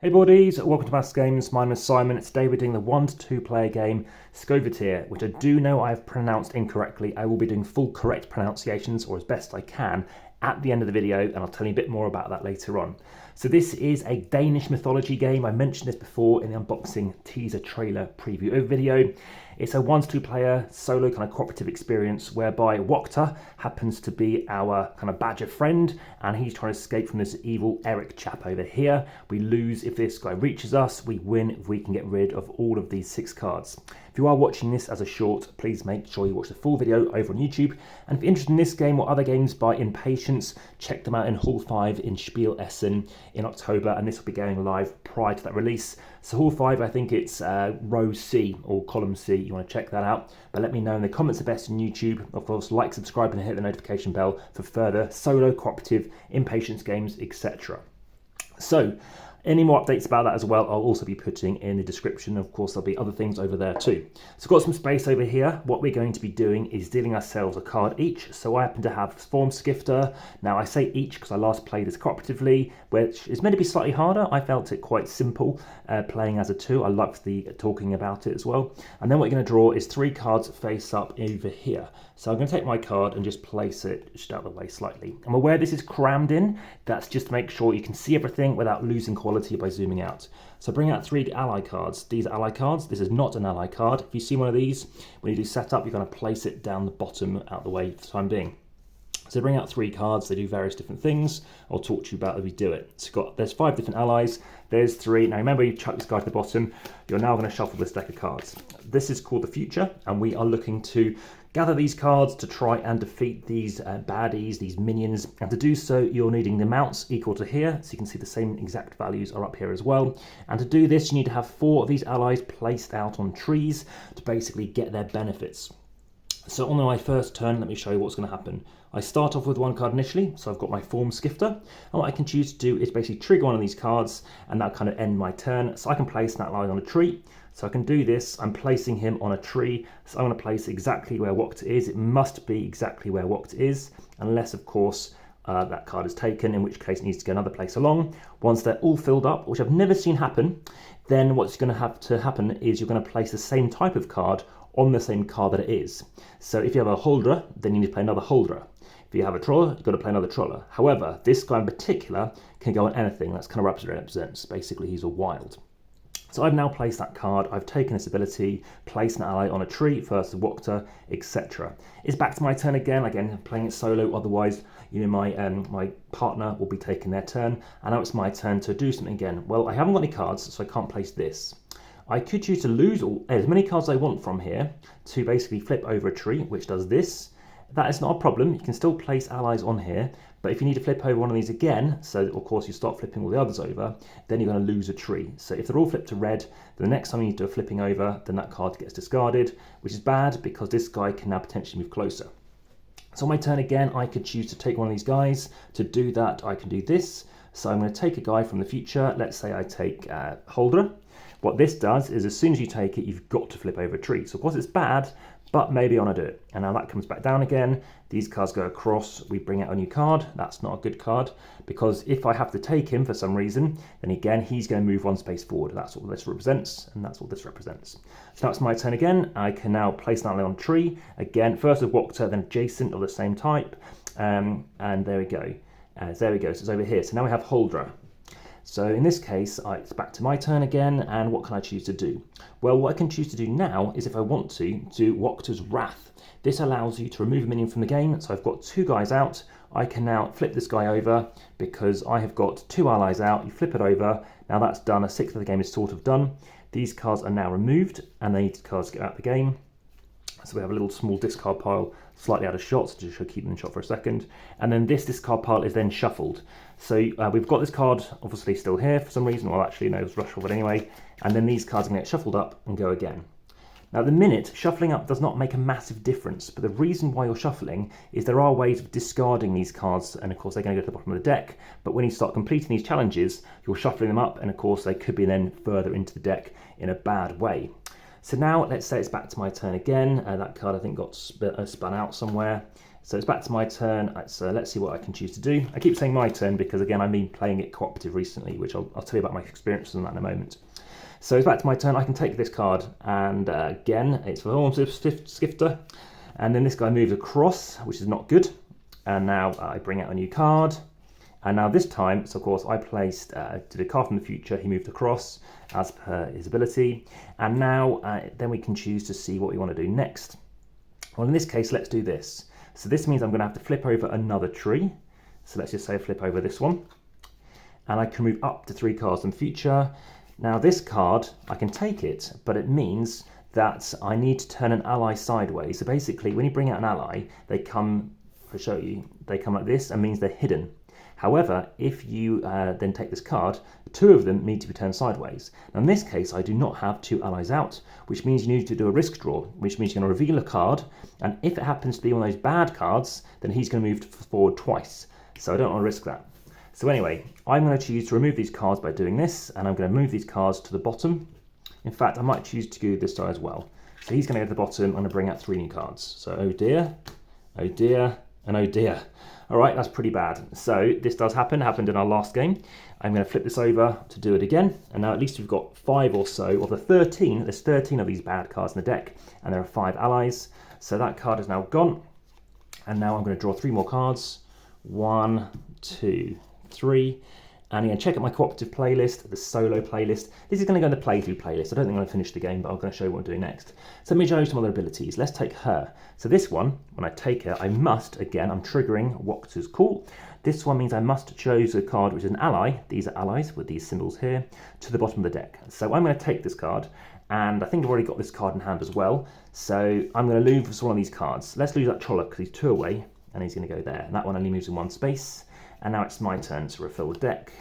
Hey boardies, welcome to AmassGames. My name is Simon. Today we're doing the 1 to 2 player game Skoventyr, which I do know I've pronounced incorrectly. I will be doing full correct pronunciations, or as best I can, at the end of the video, and I'll tell you a bit more about that later on. So this is a Danish mythology game. I mentioned this before in the unboxing teaser trailer preview video. It's a 1 to 2 player solo kind of cooperative experience whereby Wokta happens to be our kind of badger friend, and he's trying to escape from this evil Eric chap over here. We lose if this guy reaches us, we win if we can get rid of all of these 6 cards. If you are watching this as a short, please make sure you watch the full video over on YouTube. And if you're interested in this game or other games by Impatience, check them out in Hall 5 in SPIEL.digital in October, and this will be going live prior to that release. So Hall 5, I think it's row C or column C, you want to check that out. But let me know in the comments the best on YouTube. Of course, like, subscribe and hit the notification bell for further solo, cooperative, Impatience games, etc. So, any more updates about that as well, I'll also be putting in the description. Of course, there'll be other things over there too. So I've got some space over here. What we're going to be doing is dealing ourselves a card each. So I happen to have Skifter. Now I say each because I last played this cooperatively, which is meant to be slightly harder. I felt it quite simple playing as a 2. I loved the talking about it as well. And then what you're going to draw is 3 cards face up over here. So I'm going to take my card and just place it just out of the way slightly. I'm aware this is crammed in. That's just to make sure you can see everything without losing quality by zooming out. So bring out 3 ally cards. These are ally cards. This is not an ally card. If you see one of these, when you do setup, you're going to place it down the bottom out the way for the time being. So bring out 3 cards. They do various different things. I'll talk to you about as we do it. So there's 5 different allies. There's 3. Now remember, you chuck this guy to the bottom. You're now going to shuffle this deck of cards. This is called the future, and we are looking to gather these cards to try and defeat these baddies, these minions. And to do so, you're needing the amounts equal to here. So you can see the same exact values are up here as well. And to do this, you need to have 4 of these allies placed out on trees to basically get their benefits. So on my first turn, let me show you what's going to happen. I start off with 1 card initially, so I've got my Skifter. And what I can choose to do is basically trigger one of these cards, and that kind of end my turn. So I can place that ally on a tree. So I can do this. I'm placing him on a tree. So I'm going to place exactly where Wokta is. It must be exactly where Wokta is, unless, of course, that card is taken, in which case it needs to go another place along. Once they're all filled up, which I've never seen happen, then what's going to have to happen is you're going to place the same type of card on the same card that it is. So if you have a Huldra, then you need to play another Huldra. If you have a Troller, you've got to play another Troller. However, this guy in particular can go on anything. That's kind of what it represents. Basically, he's a wild. So I've now placed that card, I've taken this ability, placed an ally on a tree, first Wokta, etc. It's back to my turn again, playing it solo, otherwise, you know, my partner will be taking their turn, and now it's my turn to do something again. Well, I haven't got any cards, so I can't place this. I could choose to lose as many cards as I want from here to basically flip over a tree, which does this. That is not a problem, you can still place allies on here, but if you need to flip over one of these again, so of course you start flipping all the others over, then you're going to lose a tree. So if they're all flipped to red, then the next time you do a flipping over, then that card gets discarded, which is bad because this guy can now potentially move closer. So on my turn again, I could choose to take one of these guys. To do that, I can do this. So I'm going to take a guy from the future. Let's say I take Huldra. What this does is as soon as you take it, you've got to flip over a tree. So of course it's bad, but maybe I want to do it. And now that comes back down again. These cards go across. We bring out a new card. That's not a good card, because if I have to take him for some reason, then again, he's going to move 1 space forward. That's what this represents, and that's what this represents. So now it's my turn again. I can now place an ally on a tree. Again, first with Wokta, then adjacent of the same type. And there we go. There we go. So it's over here. So now we have Huldra. So in this case, it's back to my turn again, and what can I choose to do? Well, what I can choose to do now is, if I want to, do Wokta's Wrath. This allows you to remove a minion from the game, so I've got 2 guys out. I can now flip this guy over because I have got 2 allies out. You flip it over, now that's done, a 1/6 of the game is sort of done. These cards are now removed, and these cards get out of the game. So we have a little small discard pile slightly out of shot, so just keep them in shot for a second. And then this discard pile is then shuffled. So we've got this card obviously still here for some reason. Well, actually, no, it's rush forward anyway. And then these cards are going to get shuffled up and go again. Now, at the minute, shuffling up does not make a massive difference, but the reason why you're shuffling is there are ways of discarding these cards, and of course they're going to go to the bottom of the deck, but when you start completing these challenges, you're shuffling them up, and of course they could be then further into the deck in a bad way. So now, let's say it's back to my turn again. That card, I think, got spun out somewhere. So it's back to my turn, so let's see what I can choose to do. I keep saying my turn because, again, I've been playing it cooperative recently, which I'll tell you about my experiences on that in a moment. So it's back to my turn. I can take this card, and again, it's for Skoventyr. And then this guy moves across, which is not good. And now I bring out a new card. And now this time, so of course, I placed, did a card from the future. He moved across as per his ability. And now then we can choose to see what we want to do next. Well, in this case, let's do this. So this means I'm going to have to flip over another tree. So let's just say flip over this one. And I can move up to 3 cards in future. Now this card, I can take it, but it means that I need to turn an ally sideways. So basically, when you bring out an ally, they come, I'll show you, they come like this and means they're hidden. However, if you then take this card, 2 of them need to be turned sideways. Now in this case, I do not have 2 allies out, which means you need to do a risk draw, which means you're going to reveal a card, and if it happens to be one of those bad cards, then he's going to move forward twice. So I don't want to risk that. So anyway, I'm going to choose to remove these cards by doing this, and I'm going to move these cards to the bottom. In fact, I might choose to go this side as well. So he's going to go to the bottom. I'm going to bring out 3 new cards. So oh dear, and oh dear. All right, that's pretty bad. So this does happen, happened in our last game. I'm going to flip this over to do it again. And now at least we've got 5 or so of the 13. There's 13 of these bad cards in the deck, and there are 5 allies. So that card is now gone. And now I'm going to draw 3 more cards. 1, 2, 3. And again, check out my cooperative playlist, the solo playlist. This is going to go in the playthrough playlist. I don't think I'm going to finish the game, but I'm going to show you what I'm doing next. So let me show you some other abilities. Let's take her. So this one, when I take her, I must, again, I'm triggering Wokter's Call. This one means I must choose a card which is an ally. These are allies with these symbols here, to the bottom of the deck. So I'm going to take this card, and I think I've already got this card in hand as well. So I'm going to lose one of these cards. Let's lose that Trolloc because he's 2 away, and he's going to go there. And that one only moves in 1 space. And now it's my turn to refill the deck.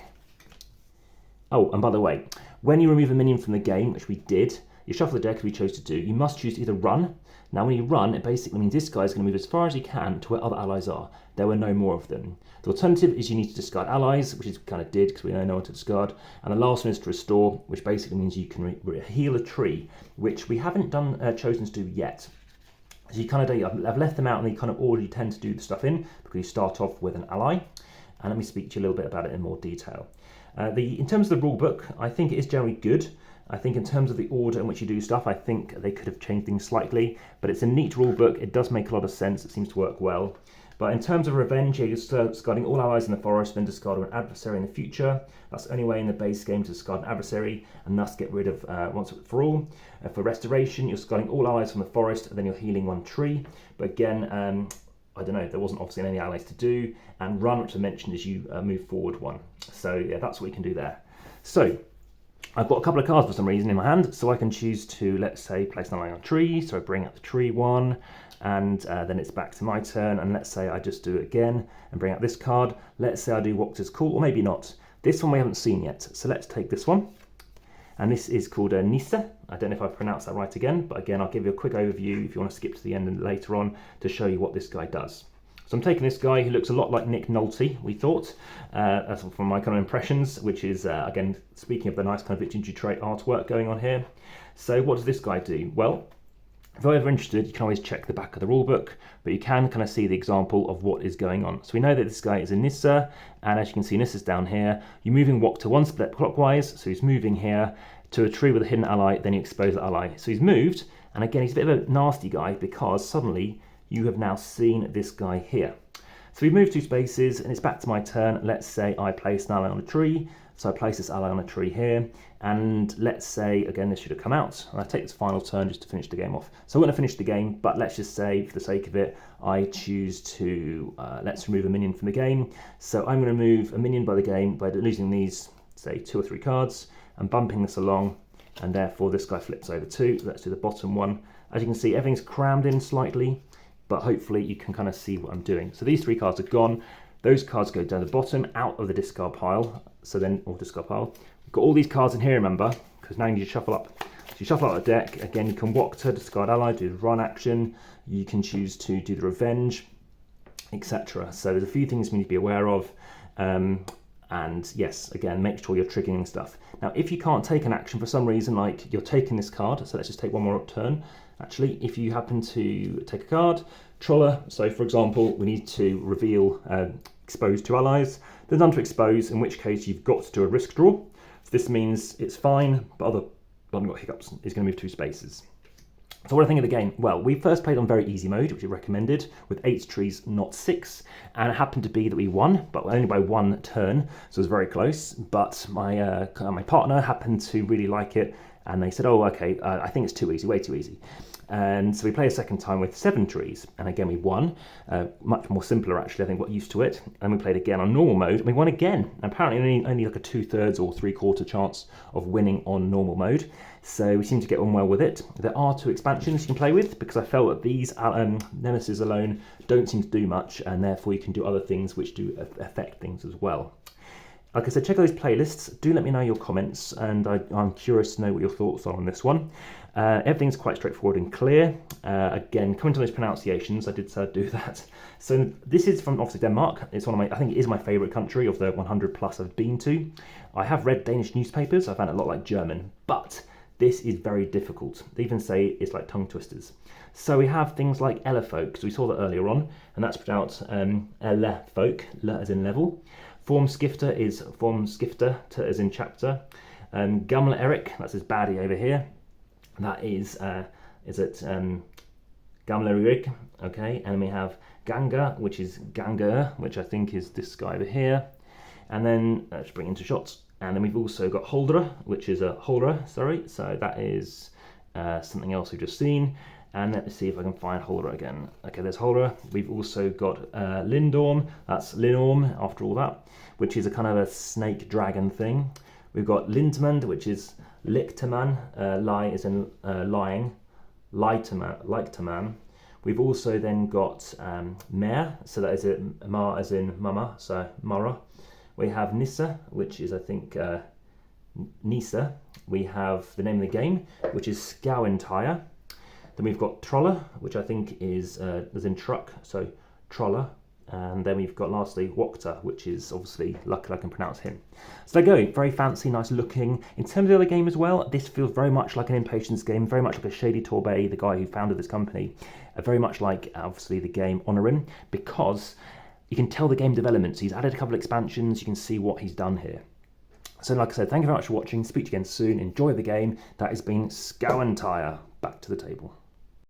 Oh, and by the way, when you remove a minion from the game, which we did, you shuffle the deck as we chose to do, you must choose to either run. Now when you run, it basically means this guy is going to move as far as he can to where other allies are. There were no more of them. The alternative is you need to discard allies, which is kind of did because we know no one to discard. And the last one is to restore, which basically means you can heal a tree, which we haven't done chosen to do yet. So you kind of do, I've left them out and they kind of already tend to do the stuff in because you start off with an ally. And let me speak to you a little bit about it in more detail. In terms of the rule book, I think it is generally good. I think in terms of the order in which you do stuff, I think they could have changed things slightly, but it's a neat rule book. It does make a lot of sense. It seems to work well. But in terms of revenge, you're discarding all allies in the forest, then discard an adversary in the future. That's the only way in the base game to discard an adversary and thus get rid of once for all. For restoration, you're discarding all allies from the forest, and then you're healing 1 tree. But again, I don't know, there wasn't obviously any allies to do, and run, which I mentioned, is you move forward 1. So yeah, that's what we can do there. So I've got a couple of cards for some reason in my hand, so I can choose to, let's say, place an ally on a tree. So I bring out the tree 1, and then it's back to my turn, and let's say I just do it again and bring out this card. Let's say I do Wokter's Call, or maybe not. This one we haven't seen yet, so let's take this one. And this is called Nisse. I don't know if I've pronounced that right again, but again, I'll give you a quick overview if you want to skip to the end and later on to show you what this guy does. So I'm taking this guy who looks a lot like Nick Nolte, we thought, that's from my kind of impressions, which is, again, speaking of the nice kind of vintage trait artwork going on here. So what does this guy do? Well, if you're ever interested, you can always check the back of the rulebook, but you can kind of see the example of what is going on. So we know that this guy is a Nisse, and as you can see, Nisse's down here. You're moving Wokter 1 step clockwise, so he's moving here to a tree with a hidden ally, then you expose the ally. So he's moved, and again, he's a bit of a nasty guy because suddenly you have now seen this guy here. So we've moved 2 spaces, and it's back to my turn. Let's say I place an ally on a tree. So I place this ally on a tree here, and let's say, again, this should have come out. And I take this final turn just to finish the game off. So I'm going to finish the game, but let's just say, for the sake of it, I choose to, let's remove a minion from the game. So I'm going to move a minion by the game by losing these, say, 2 or 3 cards, and bumping this along, and therefore this guy flips over 2. Let's do the bottom one. As you can see, everything's crammed in slightly, but hopefully you can kind of see what I'm doing. So these 3 cards are gone. Those cards go down the bottom, out of the discard pile. So then, or discard pile. We've got all these cards in here, remember, because now you need to shuffle up. So you shuffle out the deck. Again, you can Wokter, discard ally, do the run action. You can choose to do the revenge, etc. So there's a few things we need to be aware of. And yes, again, make sure you're triggering stuff. Now, if you can't take an action for some reason, like you're taking this card, so let's just take one more turn. Actually, if you happen to take a card, Troller, so for example, we need to reveal expose to allies, there's none to expose, in which case you've got to do a risk draw. So this means it's fine, but other I've got hiccups, is going to move 2 spaces. So what do I think of the game? Well, we first played on very easy mode, which is recommended, with 8 trees, not 6. And it happened to be that we won, but only by 1 turn, so it was very close. But my partner happened to really like it, and they said, oh, okay, I think it's too easy, way too easy. And so we played a second time with 7 trees, and again we won. Much more simpler, actually, I think, got used to it. And we played again on normal mode, and we won again. Apparently only like a 2/3 or 3/4 chance of winning on normal mode. So we seem to get on well with it. There are 2 expansions you can play with, because I felt that these Nemesis alone don't seem to do much, and therefore you can do other things which do affect things as well. Like I said, check out those playlists. Do let me know your comments, and I'm curious to know what your thoughts are on this one. Everything's quite straightforward and clear. Again, coming to those pronunciations, I did do that. So this is from obviously Denmark. It's one of I think it is my favourite country of the 100 plus I've been to. I have read Danish newspapers. I found it a lot like German, but this is very difficult. They even say it's like tongue twisters. So we have things like elefolk, because we saw that earlier on, and that's pronounced elefolk, le as in level. Formskifter is formskifter, as in chapter. Gamle Erik, that's his baddie over here. That is Gamle Erik, okay. And we have Ganga, which is Ganger, which I think is this guy over here. And then let's bring into shots. And then we've also got Holdra, which is a Holdra, sorry. So that is something else we've just seen. And let's see if I can find Holdra again. Okay, there's Holdra. We've also got Lindorm, that's Linorm after all that, which is a kind of a snake dragon thing. We've got Lintmand, which is Lichterman, lie is in lying, Lichterman. We've also then got Mare, so that is it, Ma as in mama, so Mara. We have Nissa, which is I think Nisa. We have the name of the game, which is Skoventyr. Then we've got Troller, which I think is as in truck, so Troller. And then we've got lastly Wokta, which is obviously luckily I can pronounce him. So there you go, very fancy, nice looking. In terms of the other game as well, this feels very much like an Impatience game, very much like a Shady Torbay, the guy who founded this company. Very much like obviously the game Onirm, because you can tell the game development. So he's added a couple of expansions, you can see what he's done here. So like I said, thank you very much for watching, speak to you again soon, enjoy the game. That has been Skoventyr. Back to the table.